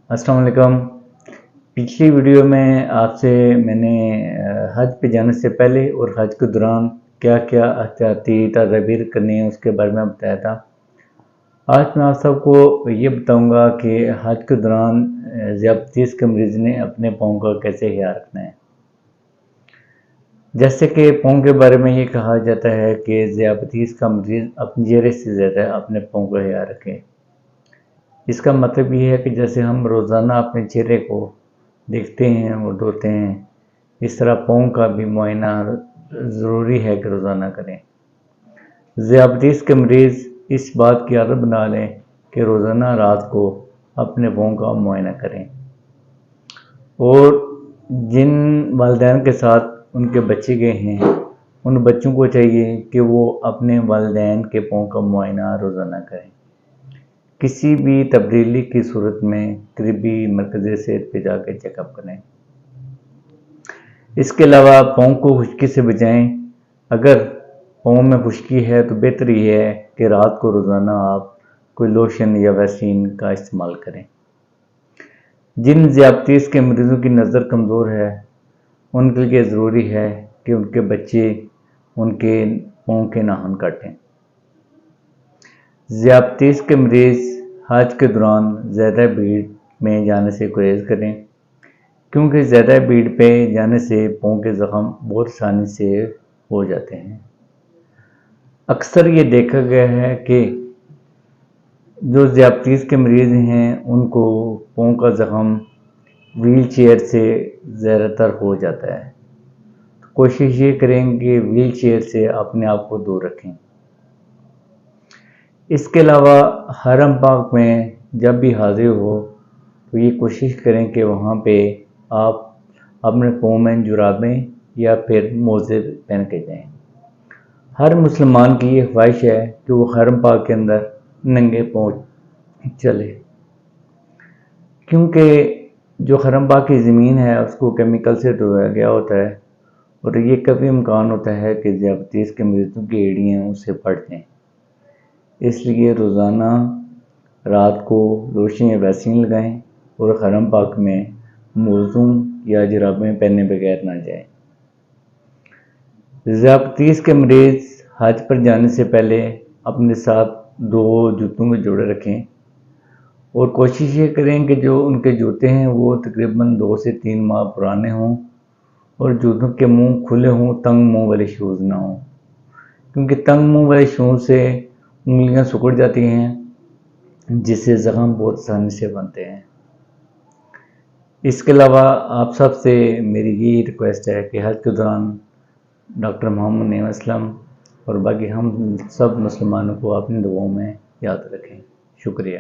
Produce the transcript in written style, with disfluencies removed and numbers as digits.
अस्सलाम वालेकुम। पिछली वीडियो में आपसे मैंने हज पे जाने से पहले और हज के दौरान क्या क्या एहतियाती तदाबीर करनी है उसके बारे में बताया था। आज मैं आप सबको ये बताऊंगा कि हज के दौरान ज़ियादतीस के मरीज़ ने अपने पाँव का कैसे ख्याल रखना है। जैसे कि पाँव के बारे में ये कहा जाता है कि ज़ियादतीस का मरीज़ अपने चेहरे से ज़्यादा अपने पाँव का ख्याल रखें। इसका मतलब ये है कि जैसे हम रोज़ाना अपने चेहरे को देखते हैं और धोते हैं, इस तरह पाँव का भी मुआयना ज़रूरी है कि रोज़ाना करें। ज़ियादतीस के मरीज़ इस बात की आदत बना लें कि रोज़ाना रात को अपने पाँव का मुआयना करें। और जिन वालिदैन के साथ उनके बच्चे गए हैं, उन बच्चों को चाहिए कि वो अपने वालिदैन के पाँव का मुआयना रोज़ाना करें। किसी भी तब्दीली की सूरत में करीबी मरकज़ सेहत पे जाकर चेकअप करें। इसके अलावा पाँव को खुश्की से बचाएं। अगर पाँव में खुश्की है तो बेहतर ये है कि रात को रोज़ाना आप कोई लोशन या वैसलीन का इस्तेमाल करें। जिन ज़ियादतीस के मरीज़ों की नज़र कमज़ोर है, उनके लिए ज़रूरी है कि उनके बच्चे उनके पाँव के नाखून काटें। ज़ियादतीस के मरीज़ हज के दौरान ज़्यादा भीड़ में जाने से गुरेज करें, क्योंकि ज़्यादा भीड़ पे जाने से पाँव के ज़ख्म बहुत आसानी से हो जाते हैं। अक्सर ये देखा गया है कि जो ज़ियादतीस के मरीज़ हैं उनको पाँव का ज़ख्म व्हील चेयर से ज़्यादातर हो जाता है। तो कोशिश ये करें कि व्हील चेयर से अपने आप को दूर रखें। इसके अलावा हरम पाक में जब भी हाजिर हो तो ये कोशिश करें कि वहाँ पे आप अपने पाँव में जुराबें या फिर मोज़े पहन के जाएं। हर मुसलमान की ये ख्वाहिश है कि वो हरम पाक के अंदर नंगे पाँव चले, क्योंकि जो हरम पाक की ज़मीन है उसको केमिकल से धोया गया होता है और ये कभी इम्कान होता है कि ज़ियादतीस के मरीज़ों की एड़ियाँ उससे फट जाएँ। इसलिए रोज़ाना रात को लोशन या वैसलीन लगाएं और हरम पाक में मोज़ों या जुराबें पहने बगैर ना जाएं। ज़ियादतीस के मरीज़ हज पर जाने से पहले अपने साथ 2 जूतों के जोड़े रखें और कोशिश ये करें कि जो उनके जूते हैं वो तकरीबन 2 से 3 माह पुराने हों और जूतों के मुंह खुले हों, तंग मुंह वाले शूज़ ना हों, क्योंकि तंग मुंह वाले शूज़ से उंगलियां सिकुड़ जाती हैं, जिससे ज़ख्म बहुत आसानी से बनते हैं। इसके अलावा आप सबसे मेरी ये रिक्वेस्ट है कि हज के दौरान डॉक्टर मोहम्मद नईम असलम और बाकी हम सब मुसलमानों को अपनी दुआओं में याद रखें। शुक्रिया।